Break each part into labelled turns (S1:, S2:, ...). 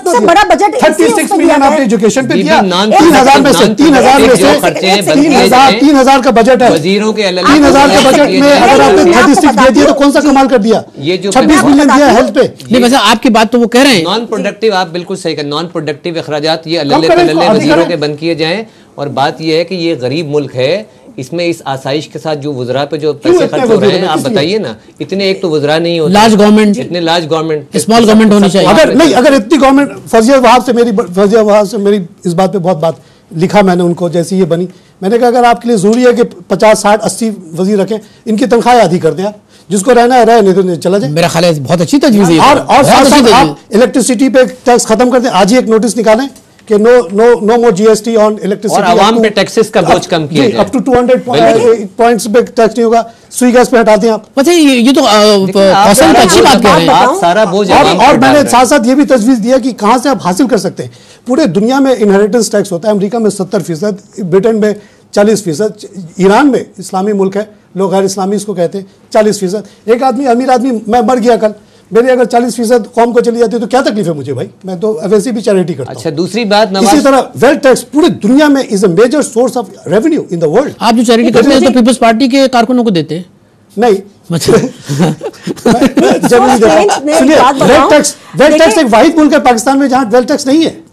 S1: सबसे बड़ा budget
S2: 36 million आपने एजुकेशन पे दिया, 3,000 में से 3,000 का बजट है,
S3: वजीरों के
S2: 3,000 के बजट में अगर आपने 36 दे दिया तो कौन सा कमाल कर दिया?
S3: ये जो
S2: 26 मिलियन दिया हेल्थ पे।
S4: नहीं वैसे आपकी बात तो वो कह रहे हैं
S3: नॉन प्रोडक्टिव, आप बिल्कुल सही करें, नॉन प्रोडक्टिव अखराजात ये अल्ले वजीरों के बंद किए जाएं। और बात ये है कि ये गरीब मुल्क है, इसमें इस आसाइश के साथ जो वुज़रा पे जो पैसे खर्च हो रहे हैं, आप बताइए ना, इतने एक तो वुज़रा नहीं होते,
S4: लार्ज गवर्नमेंट,
S3: इतने लार्ज गवर्नमेंट,
S4: स्मॉल गवर्नमेंट होनी चाहिए।
S2: अगर इतनी गवर्नमेंट, फौजिया वहाब से मेरी इस बात पे बहुत बात लिखा मैंने उनको, जैसी ये बनी, मैंने कहा अगर आपके लिए जरूरी है कि 50, 60, 80 वजीर रखें, इनकी तनख्वाह आधी कर दें आप, जिसको रहना है रहे, नहीं तो चला जाए।
S4: मेरा ख्याल है बहुत अच्छी तजवीज़ है।
S2: और साथ आप इलेक्ट्रिसिटी पे टैक्स खत्म कर दें, आज ही एक नोटिस निकालें कि no more GST on electricity,
S3: और आवाम पे टैक्सेस का बोझ कम किया जाए,
S2: अप टू 200 पॉइंट्स पे टैक्स नहीं होगा, सुई गैस पे हटा दें आप।
S4: अच्छा ये तो अच्छी बात कह रहे हैं,
S3: सारा बोझ।
S2: और मैंने साथ साथ ये भी तजवीज़ दिया कि कहां से आप हासिल कर सकते हैं। पूरे दुनिया में इनहेरिटेंस टैक्स होता है, अमेरिका में 70%, ब्रिटेन में 40%, ईरान में इस्लामी मुल्क है, लोग गैर इस्लामी इसको कहते हैं, 40%। एक आदमी, अमीर आदमी, मैं मर गया कल, मेरी अगर 40% कौम को चली जाती है तो क्या तकलीफ है मुझे भाई, मैं तो वैसे भी चैरिटी करता हूं।
S3: अच्छा, दूसरी बात,
S2: इसी तरह वेल्थ टैक्स पूरे दुनिया में is a major source of revenue in the world.
S4: आप जो चैरिटी करते हैं तो पीपल्स पार्टी के कारकुनों को देते हैं?
S2: नहीं, जरूरी देता। सुनिए, वेल्थ टैक्स एक वाहिद मुल्क है पाकिस्तान में जहां वेल्थ टैक्स नहीं है।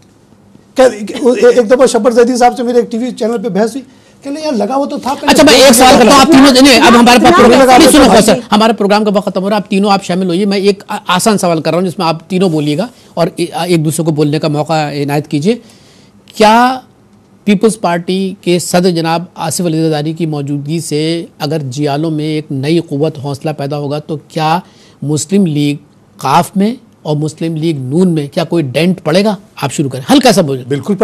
S2: एक दफा शब्बर जैदी साहब से मेरे एक टीवी चैनल पे बहस हुई, यार लगा वो तो था।
S4: अच्छा मैं एक सवाल करता हूँ, आप तीनों नहीं, अब हमारे पास हमारे प्रोग्राम का वक्त खत्म हो रहा है, आप तीनों आप शामिल होइए। मैं एक आसान सवाल कर रहा हूँ जिसमें आप तीनों बोलिएगा और एक दूसरे को बोलने का मौका इनायत कीजिए। क्या पीपल्स पार्टी के सदर जनाब आसिफ अली ज़रदारी की मौजूदगी से अगर जियालों में एक नई क़ुव्वत हौसला पैदा होगा तो क्या मुस्लिम लीग काफ में और मुस्लिम लीग नून में क्या कोई डेंट पड़ेगा? आप शुरू करें, हल्का सा बोलिए।
S2: बिल्कुल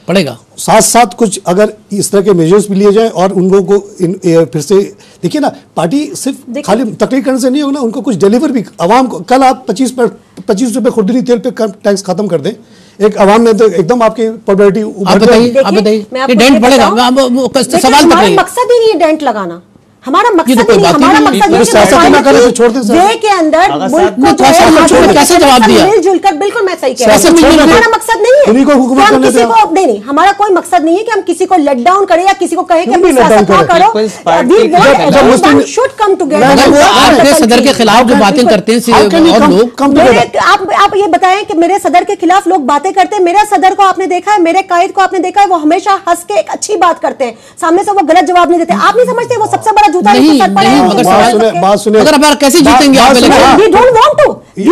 S2: पड़ेगा।
S4: साथ
S2: साथ कुछ अगर इस तरह के मेजर्स भी लिए जाएं और उन लोगों को फिर से देखिए ना, पार्टी सिर्फ खाली तकरीर करने से नहीं होगा ना, उनको कुछ डिलीवर भी आवाम को। कल आप 25 रुपए खुर्दनी तेल पे टैक्स खत्म कर दें, एक आवाम ने तो एकदम आपकी पॉपुलैरिटी।
S4: आप बताइए डेंट पड़ेगा? सवाल
S1: मकसद ही नहीं है डेंट लगाना, हमारा मकसद नहीं, हमारा मकसद ये के अंदर मुल्क को
S4: कैसे जवाब दिया
S1: मिलजुल कर, बिल्कुल मैं सही कह रहा हूं, हमारा मकसद नहीं है कि हम किसी को नहीं, हमारा कोई मकसद नहीं है कि हम किसी को लेट डाउन करें या किसी को कहें कि सियासत ना करो। We should come together.
S4: आपके सदर के खिलाफ जो बातें करते हैं और लोग,
S1: आप ये बताएं कि मेरे सदर के खिलाफ लोग बातें करते हैं। मेरे सदर को आपने देखा है, मेरे कायद को आपने देखा है, वो हमेशा हंस के एक अच्छी बात करते हैं, सामने से वो गलत जवाब नहीं देते। आप नहीं समझते वो सबसे बड़ा
S4: नहीं,
S2: बात सुने,
S4: अगर आप कैसे जीतेंगे आप election?
S1: We don't want to. We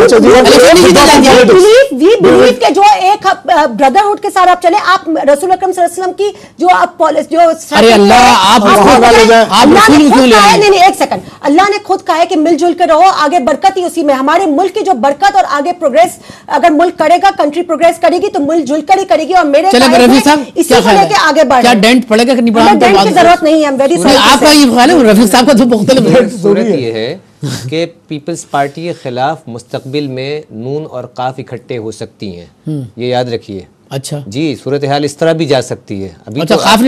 S1: believe कि जो एक ब्रदरहुड के साथ आप चले, आप रसूल अकरम सल्लल्लाहु अलैहि वसल्लम की जो आप जो,
S4: अरे अल्लाह आप रसूल क्यों ले आए?
S1: नहीं एक सेकंड, अल्लाह ने खुद कहा है कि मिलजुल कर रहो, आगे बरकत ही उसी में। हमारे मुल्क की जो बरकत और आगे प्रोग्रेस, अगर मुल्क करेगा, कंट्री प्रोग्रेस करेगी तो मिलजुल कर ही करेगी। और मेरे इसी को लेके आगे बढ़,
S4: क्या डेंट पड़ेगा कि नहीं पड़ेगा?
S1: डेंट की जरूरत नहीं है। वेरी सॉरी,
S4: आपका ये ख्याल है? रफीक साहब का तो मुख्तलिफ
S3: सूरत ये है कि पीपल्स पार्टी के खिलाफ मुस्तकबिल में नून और काफ इकट्ठे हो सकती हैं, ये याद रखिए।
S4: अच्छा जी,
S3: सूरत हाल इस तरह भी जा सकती है। अभी
S4: अच्छा, काफ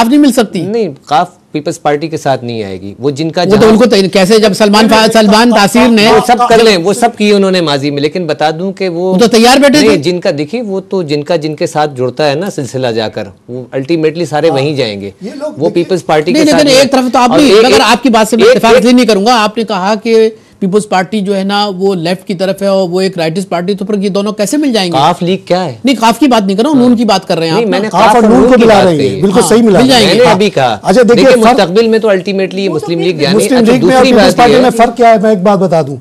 S4: नहीं मिल सकती?
S3: नहीं, काफ पीपल्स पार्टी के साथ नहीं आएगी। वो जिनका
S4: वो तो उनको कैसे, जब सलमान तासीर ने
S3: वो सब कर लें, वो सब किए उन्होंने माजी में, लेकिन बता दूं कि वो
S4: तो तैयार बैठे थे।
S3: जिनका देखिए, वो तो जिनके साथ जुड़ता है ना सिलसिला जाकर, वो अल्टीमेटली सारे वहीं जाएंगे, वो पीपल्स पार्टी के साथ।
S4: एक तरफ तो आप नहीं, अगर आपकी बात से मैं इत्तेफाक नहीं करूंगा, आपने कहा कि पीपल्स पार्टी जो है ना वो लेफ्ट की तरफ है और वो एक राइटिस्ट पार्टी, तो फिर ये दोनों कैसे मिल जाएंगे?
S3: काफ लीग क्या है?
S4: नहीं, काफ की बात नहीं कर रहा हूँ, नून की बात कर रहे हैं आप।
S3: मैंने
S2: काफ और नून को मिला रही है, बिल्कुल सही मिला
S4: जाएंगे।
S3: मैंने अभी कहा।
S2: अच्छा देखिए,
S3: मुस्तकबिल में तो अल्टीमेटली मुस्लिम लीग
S2: में पीपल्स पार्टी में फर्क क्या है, मैं एक बात बता दूं।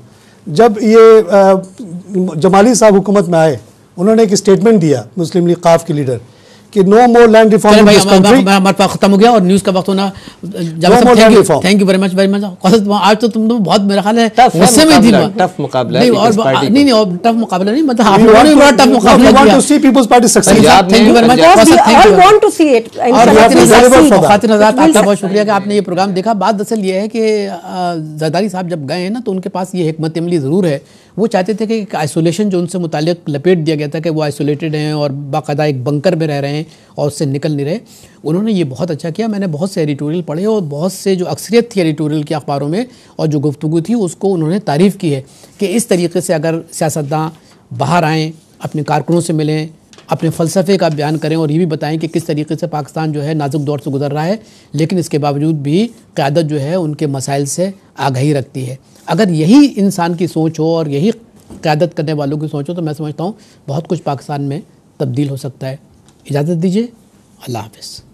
S2: जब ये जमाली साहब हुकूमत में आए, उन्होंने एक स्टेटमेंट दिया, मुस्लिम लीग काफ के लीडर, कि no more land reform in this country.
S4: हमारे पास खत्म हो गया और न्यूज़ का वक्त होना। थैंक यू वेरी मच आज तो तुम बहुत मेरा ख्याल है गुस्से में थी।
S3: टफ मुकाबला
S4: नहीं, और टफ मुकाबला नहीं, मतलब आपने बड़ा टफ मुकाबला किया।
S2: We want to see people's party succeed.
S4: Thank you very much.
S1: I want to see it.
S4: खातिन आज़ाद, आपका बहुत शुक्रिया कि आपने ये प्रोग्राम देखा। बात दरअसल ये है कि ज़रदारी साहब जब गए हैं ना, तो उनके पास ये हिकमत अमली ज़रूर है। वो चाहते थे कि आइसोलेशन जो उनसे मुताल्लिक लपेट दिया गया था कि वो आइसोलेटेड हैं और बाकायदा एक बंकर में रह रहे हैं और उससे निकल नहीं रहे, उन्होंने ये बहुत अच्छा किया। मैंने बहुत से एडिटोरियल पढ़े और बहुत से जो अक्सरियत थी एडिटोरियल के अखबारों में और जो गुफ्तगू थी उसको उन्होंने तारीफ़ की है कि इस तरीके से अगर सियासतदान बाहर आएँ, अपने कारकुनों से मिलें, अपने फ़लसफ़े का बयान करें और ये भी बताएं कि किस तरीके से पाकिस्तान जो है नाजुक दौर से गुजर रहा है, लेकिन इसके बावजूद भी क़यादत जो है उनके मसाइल से आगाही रखती है। अगर यही इंसान की सोच हो और यही क़यादत करने वालों की सोच हो तो मैं समझता हूँ बहुत कुछ पाकिस्तान में तब्दील हो सकता है। इजाज़त दीजिए, अल्लाह हाफ़िज़।